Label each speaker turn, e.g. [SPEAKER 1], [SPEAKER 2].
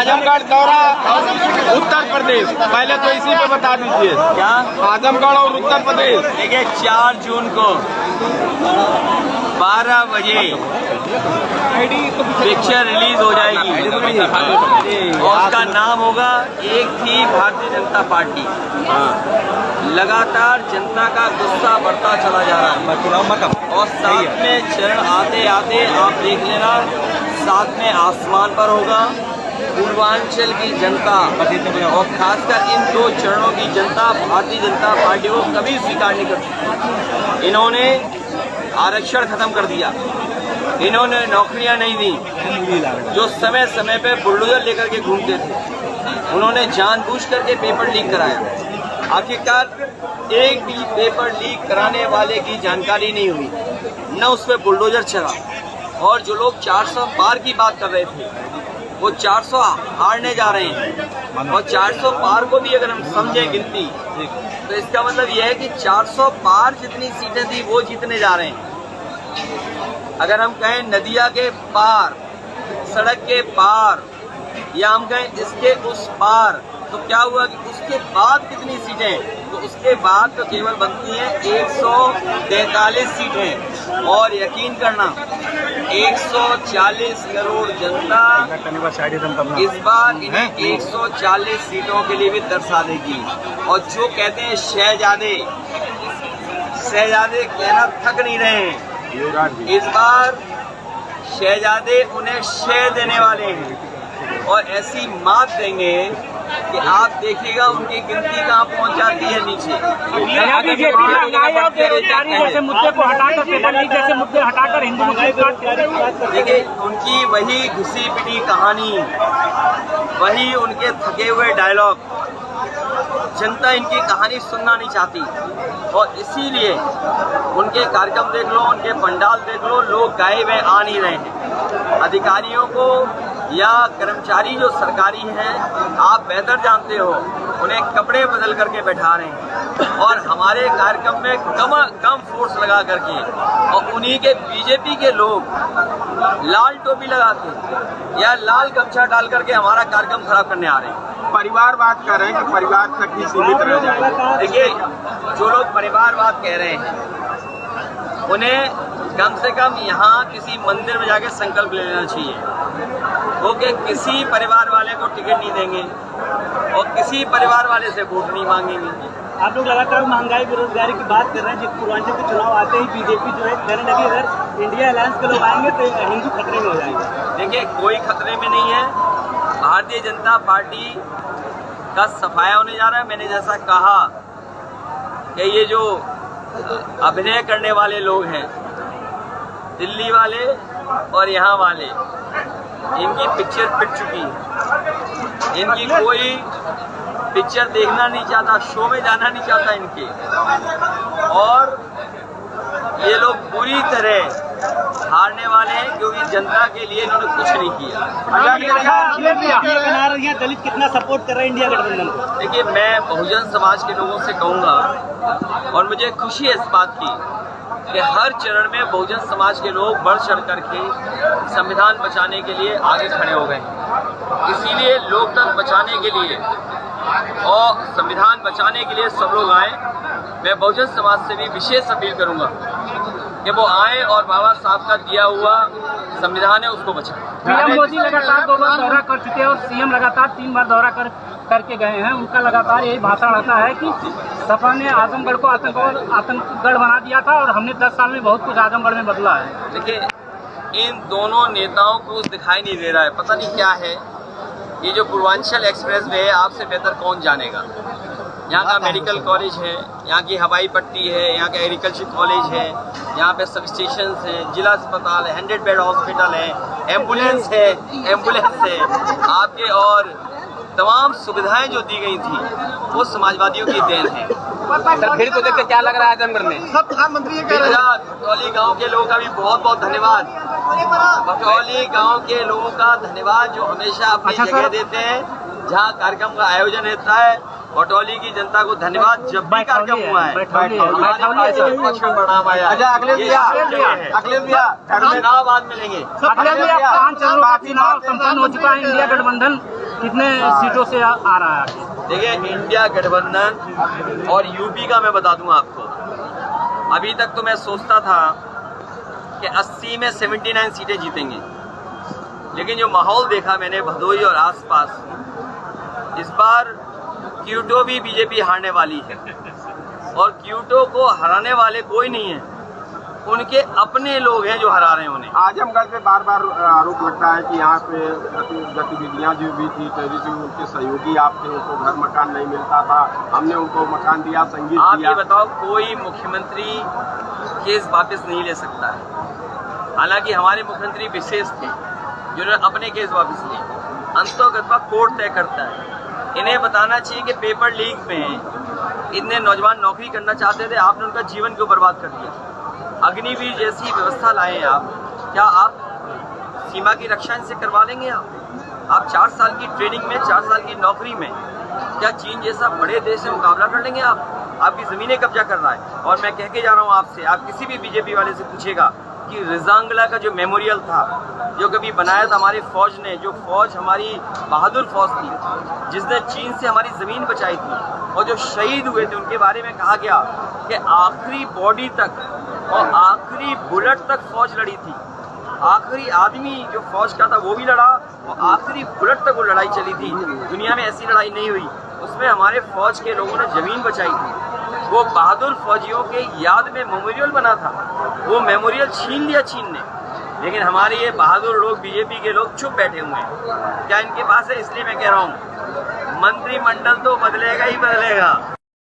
[SPEAKER 1] आजमगढ़ दौरा उत्तर प्रदेश, पहले तो इसी पे बता दीजिए क्या आजमगढ़ और उत्तर प्रदेश।
[SPEAKER 2] देखिए 4 जून को 12 बजे पिक्चर रिलीज हो जाएगी और उसका नाम होगा एक थी भारतीय जनता पार्टी। लगातार जनता का गुस्सा बढ़ता चला जा रहा है और साथ में चरण आते आते आप देख लेना, साथ में आसमान पर होगा पूर्वांचल की जनता और खासकर इन 2 चरणों की जनता भारतीय जनता पार्टी को कभी स्वीकार नहीं कर सकती। इन्होंने आरक्षण खत्म कर दिया, इन्होंने नौकरियां नहीं दी, जो समय समय पे बुलडोजर लेकर के घूमते थे उन्होंने जानबूझ करके पेपर लीक कराया। आखिरकार एक भी पेपर लीक कराने वाले की जानकारी नहीं हुई, न उस पर बुलडोजर चला। और जो लोग 400 पार की बात कर रहे थे वो 400 हारने जा रहे हैं। और 400 पार को भी अगर हम समझें गिनती तो इसका मतलब यह है कि 400 पार जितनी सीटें थी वो जीतने जा रहे हैं। अगर हम कहें नदिया के पार, सड़क के पार, या हम कहें इसके उस पार, तो क्या हुआ कि उसके बाद कितनी सीटें, तो उसके बाद तो केवल बनती हैं 143 सीटें। और यकीन करना 140 करोड़ जनता इस बार इन्हें 140 सीटों के लिए भी दर्शा देगी। और जो कहते हैं शहजादे, शहजादे कहना थक नहीं रहे हैं। इस बार शहजादे उन्हें शह देने वाले हैं और ऐसी मात देंगे कि आप देखिएगा उनकी गिनती कहाँ पहुँच जाती है नीचे।
[SPEAKER 3] जैसे मुद्दे को हटाकर पेपर लीक जैसे मुद्दे हटाकर हिंदू मुस्लिम,
[SPEAKER 2] देखिए उनकी वही घिसी पिटी कहानी, वही उनके थके हुए डायलॉग, जनता इनकी कहानी सुनना नहीं चाहती। और इसीलिए उनके कार्यक्रम देख लो, उनके पंडाल देख लो, लोग गाए हुए आ नहीं रहे हैं। अधिकारियों को या कर्मचारी जो सरकारी हैं, आप बेहतर जानते हो, उन्हें कपड़े बदल करके बैठा रहे हैं और हमारे कार्यक्रम में कम फोर्स लगा करके, और उन्हीं के बीजेपी के लोग लाल टोपी लगा के या लाल गमछा डाल करके हमारा कार्यक्रम खराब करने आ रहे हैं।
[SPEAKER 1] परिवारवाद कह रहे हैं कि परिवार तक ही सीमित रह जाएगा।
[SPEAKER 2] देखिए जो लोग परिवारवाद कह रहे हैं उन्हें कम से कम यहाँ किसी मंदिर में जाके संकल्प ले लेना चाहिए वो कि किसी परिवार वाले को टिकट नहीं देंगे और किसी परिवार वाले से वोट नहीं मांगेंगे।
[SPEAKER 3] आप लोग लगातार महंगाई बेरोजगारी की बात कर रहे हैं, जिस पूर्वांचल के चुनाव आते ही बीजेपी जो है कहने लगी अगर इंडिया अलायंस के लोग आएंगे तो हिंदू खतरे में हो जाएंगे।
[SPEAKER 2] देखिए कोई खतरे में नहीं है, भारतीय जनता पार्टी का सफाया होने जा रहा है। मैंने जैसा कहा कि ये जो अभिनय करने वाले लोग हैं, दिल्ली वाले और यहाँ वाले, इनकी पिक्चर पिट चुकी है। इनकी कोई पिक्चर देखना नहीं चाहता, शो में जाना नहीं चाहता इनके। और ये लोग पूरी तरह हारने वाले हैं क्योंकि जनता के लिए इन्होंने कुछ नहीं किया।
[SPEAKER 3] दलित कितना सपोर्ट कर रहे हैं इंडिया गठबंधन को?
[SPEAKER 2] देखिए मैं बहुजन समाज के लोगों से कहूँगा और मुझे खुशी है इस बात की कि हर चरण में बहुजन समाज के लोग बढ़ चढ़ करके संविधान बचाने के लिए आगे खड़े हो गए। इसीलिए लोकतंत्र बचाने के लिए और संविधान बचाने के लिए सब लोग आए। मैं बहुजन समाज से भी विशेष अपील करूंगा कि वो आए और बाबा साहब का दिया हुआ संविधान है उसको बचाएं।
[SPEAKER 3] पीएम मोदी लगातार 2 बार दौरा कर चुके हैं और सीएम लगातार 3 बार दौरा करके गए हैं। उनका लगातार यही भाषण आता है कि सपा ने आजमगढ़ को आतंकगढ़ बना दिया था और हमने 10 साल में बहुत कुछ आजमगढ़ में बदला है।
[SPEAKER 2] देखिए इन दोनों नेताओं को दिखाई नहीं दे रहा है, पता नहीं क्या है। ये जो पूर्वांचल एक्सप्रेस वे है आपसे बेहतर कौन जानेगा। यहाँ का मेडिकल कॉलेज है, यहाँ की हवाई पट्टी है, यहाँ का एग्रीकल्चर कॉलेज है, यहाँ पे सब स्टेशन हैं, जिला अस्पताल है, 100 बेड हॉस्पिटल है, एम्बुलेंस है आपके, और तमाम सुविधाएं जो दी गई थी वो समाजवादियों की देन है।
[SPEAKER 1] भीड़ को देखकर क्या लग रहा है आजमगढ़ में?
[SPEAKER 3] सब प्रधानमंत्री
[SPEAKER 2] भटौली गांव के लोगों का भी बहुत बहुत धन्यवाद। भटौली गांव के लोगों का धन्यवाद जो हमेशा अपनी जगह देते हैं जहां कार्यक्रम का आयोजन होता है। भटौली की जनता को धन्यवाद, जब भी कार्यक्रम हुआ है
[SPEAKER 1] अगले
[SPEAKER 2] चुनाव बाद मिलेंगे।
[SPEAKER 3] चुनाव संपन्न हो चुका है, इंडिया गठबंधन कितने सीटों से आ रहा है आगे?
[SPEAKER 2] देखिए, इंडिया गठबंधन और यूपी का मैं बता दूं आपको, अभी तक तो मैं सोचता था कि 80 में 79 सीटें जीतेंगे, लेकिन जो माहौल देखा मैंने भदोही और आसपास, इस बार क्यूटो भी बीजेपी हारने वाली है और क्यूटो को हराने वाले कोई नहीं है, उनके अपने लोग हैं जो हरा रहे हैं उन्हें।
[SPEAKER 1] आजमगढ़ पे बार बार आरोप लगता है कि यहाँ पे गतिविधियाँ जो भी थी टेररिज्म, उनके सहयोगी आप थे, उनको घर मकान नहीं मिलता था, हमने उनको मकान दिया, संगीत
[SPEAKER 2] आप
[SPEAKER 1] दिया।
[SPEAKER 2] ये बताओ, कोई मुख्यमंत्री केस वापस नहीं ले सकता है। हालांकि हमारे मुख्यमंत्री विशेष थे जिन्होंने अपने केस वापस लिए, अंततः कोर्ट तय करता है। इन्हें बताना चाहिए कि पेपर लीक में इतने नौजवान नौकरी करना चाहते थे, आपने उनका जीवन क्यों बर्बाद कर दिया। अग्निवीर जैसी व्यवस्था लाए हैं आप, क्या आप सीमा की रक्षा इनसे करवा लेंगे? आप 4 साल की ट्रेनिंग में, 4 साल की नौकरी में क्या चीन जैसा बड़े देश से मुकाबला कर लेंगे? आपकी ज़मीनें कब्जा कर रहा है। और मैं कह के जा रहा हूँ आपसे, आप किसी भी बीजेपी वाले से पूछेगा कि रिजांगला का जो मेमोरियल था, जो कभी बनाया था हमारी फौज ने, जो फौज हमारी बहादुर फौज थी जिसने चीन से हमारी ज़मीन बचाई थी, और जो शहीद हुए थे उनके बारे में कहा गया कि आखिरी बॉडी तक और आखिरी बुलेट तक फौज लड़ी थी। आखिरी आदमी जो फौज का था वो भी लड़ा और आखिरी बुलेट तक वो लड़ाई चली थी। दुनिया में ऐसी लड़ाई नहीं हुई, उसमें हमारे फौज के लोगों ने ज़मीन बचाई थी। वो बहादुर फौजियों के याद में मेमोरियल बना था, वो मेमोरियल छीन लिया चीन ने। लेकिन हमारे ये बहादुर लोग, बीजेपी के लोग चुप बैठे हुए हैं। क्या इनके पास है? इसलिए मैं कह रहा हूँ मंत्रिमंडल तो बदलेगा ही बदलेगा।